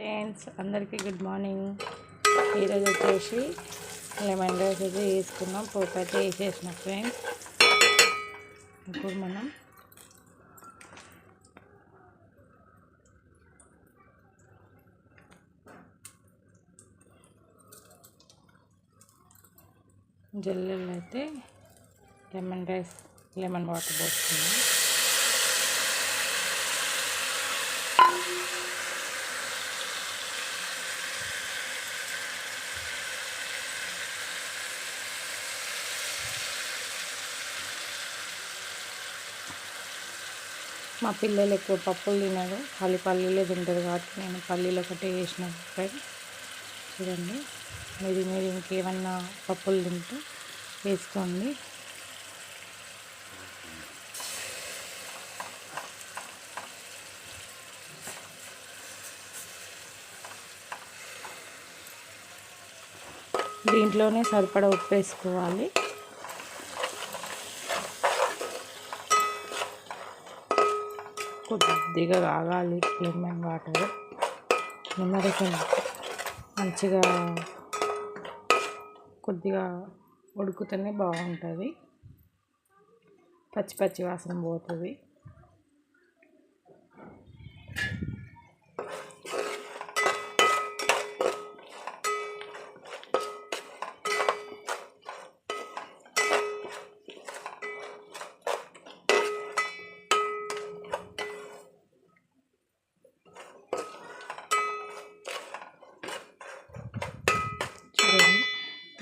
Friends అందరికీ good morning. ఈరోజు వచ్చేసి లెమన్ రైస్ అయితే వేసుకున్నాం. పోపు అయితే వేసేసిన ఫ్రెండ్స్. ఇప్పుడు మనం జల్లెల్లో అయితే లెమన్ వాటర్ పోసుకున్నాం. మా పిల్లలు ఎక్కువ పప్పులు తినరు, ఖాళీ పల్లీలే తింటారు కాబట్టి నేను పల్లీలు ఒకటే వేసిన ఫ్రెండ్స్. చూడండి, మీరు ఇంకేమన్నా పప్పులు తింటే వేసుకోండి. దీంట్లోనే సరిపడా ఉప్పు వేసుకోవాలి. కొద్దిగా కాగాలి లెమన్ వాటర్. నిమ్మరసం మంచిగా కొద్దిగా ఉడుకుతూనే బాగుంటుంది, పచ్చి వాసన పోతుంది.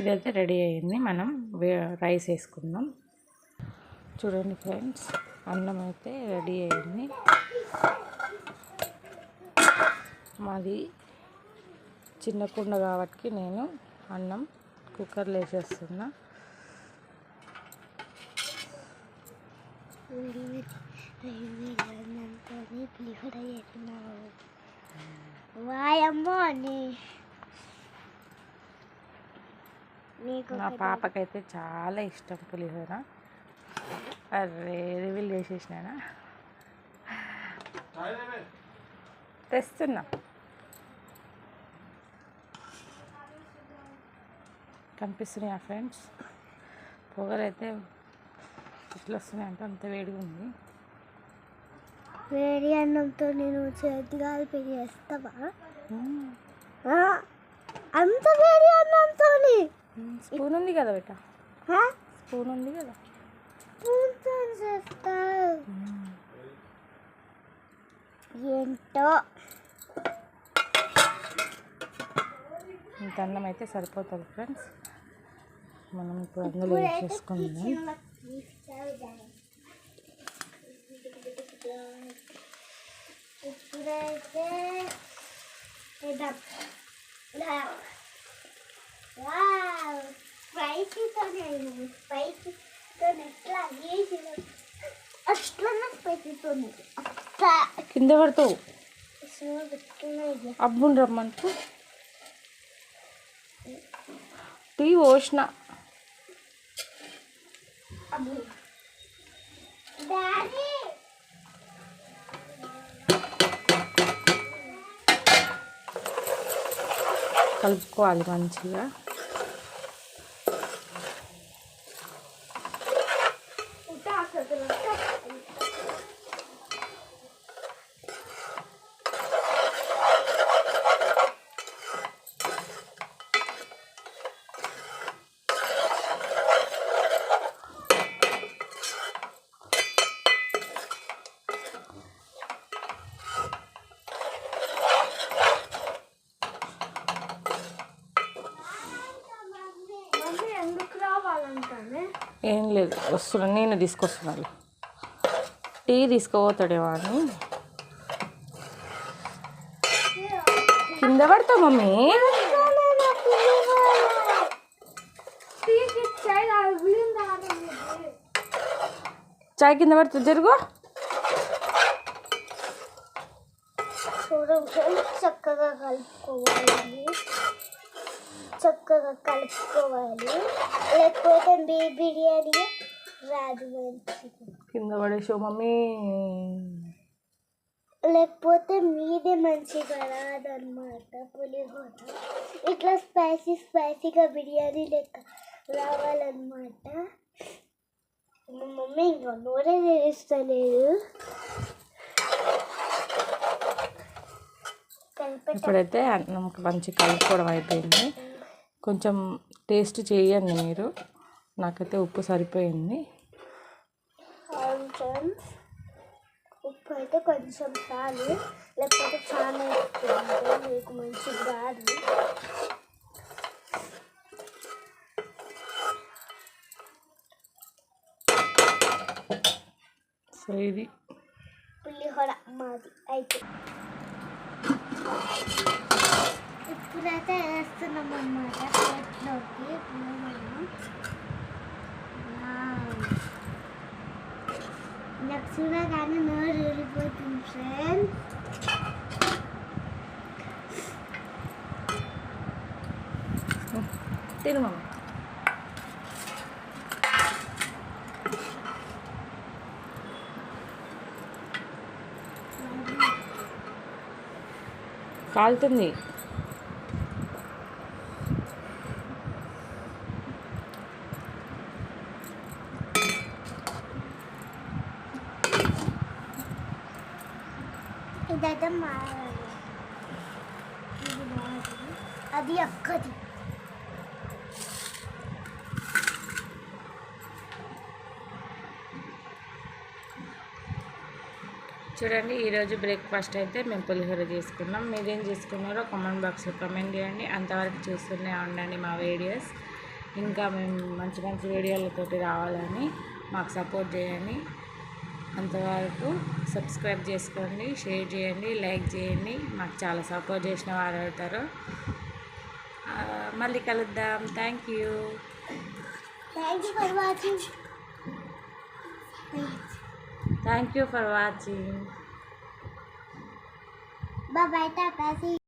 ఇదైతే రెడీ అయ్యింది. మనం రైస్ వేసుకుందాం. చూడండి ఫ్రెండ్స్, అన్నం అయితే రెడీ అయ్యింది. మాది చిన్న కుండ కాబట్టి నేను అన్నం కుక్కర్లో వేసేస్తున్నా. నా పాపకైతే చాలా ఇష్టం పులిహోర. అరే రివీల్ చేసేసినా, తెస్తున్నా. కనిపిస్తున్నాయా ఫ్రెండ్స్? పొగలైతే ఇట్లా వస్తున్నాయి అంటే అంత వేడిగా ఉంది. వేడి అన్నంతో నేను చేతి కలిపి చేస్తావా? అంత వేడి అన్నంతో స్పూన్ ఉంది కదా బేట, స్పూన్ ఉంది కదా, స్పూన్తో చేస్తా. ఏంటో ఇంత అన్నం అయితే సరిపోతుంది ఫ్రెండ్స్. మనం ఇప్పుడు అందులో వేసేసుకుందాం. ఇప్పుడైతే స్పైసీతో ఎట్లా వేసి అట్లనే స్పైసీతో కింద పడతావు. అబ్బుని రమ్మంటూ టీ పోసిన. కలుపుకోవాలి మంచిగా. ఏం లేదు, వస్తున్నా, నేను తీసుకొస్తున్నాను. టీ తీసుకుపోతాడేమో అని. కింద పడతా మమ్మీ. చాయ్ కింద పడుతుంది, జరుగు. చక్కగా కలుపుకోవాలి, లేకపోతే బిర్యానీ రాదు. కింద పడేసావు మమ్మీ. లేకపోతే మీదే మంచిగా రాదన్నమాట పులిహోర. ఇట్లా స్పైసీగా బిర్యానీ లెక్క రావాలన్నమాట. మా మమ్మీ ఇంకా నూనె తెరుస్తలేదు. ఇప్పుడైతే అన్నంకి మంచి కలుపుకోవడం అయిపోయింది. కొంచెం టేస్ట్ చేయండి మీరు. నాకైతే ఉప్పు సరిపోయింది. కొంచెం ఉప్పు అయితే కొంచెం చాలు, లేకపోతే చాలా ఎక్కువ మీకు మంచిగా రాదు. సో ఇది పులిహోర మాది అయితే ఇప్పుడైతే వేస్తున్నాం అన్నమాట ప్లేట్లోకి. నాకు చూడగానే నోరు ఊరిపోతుంది ఫ్రెండ్స్. తిను మమ్మ. కాలుతుంది. ఇదైతే మాది, అది అక్కది. చూడండి, ఈరోజు బ్రేక్ఫాస్ట్ అయితే మేము పులిహోర చేసుకున్నాం. మీరేం చేసుకున్నారో కామెంట్ బాక్స్లో కామెంట్ చేయండి. అంతవరకు చూస్తూనే ఉండండి మా వీడియోస్. ఇంకా మేము మంచి మంచి వీడియోలతోటి రావాలని మాకు సపోర్ట్ చేయండి. అంతవరకు సబ్స్క్రైబ్ చేసుకోండి, షేర్ చేయండి, లైక్ చేయండి. మాకు చాలా సపోర్ట్ చేసిన వారు అవుతారు. మళ్ళీ కలుద్దాం. Thank you for watching. Thank you for watching. Bye Tata.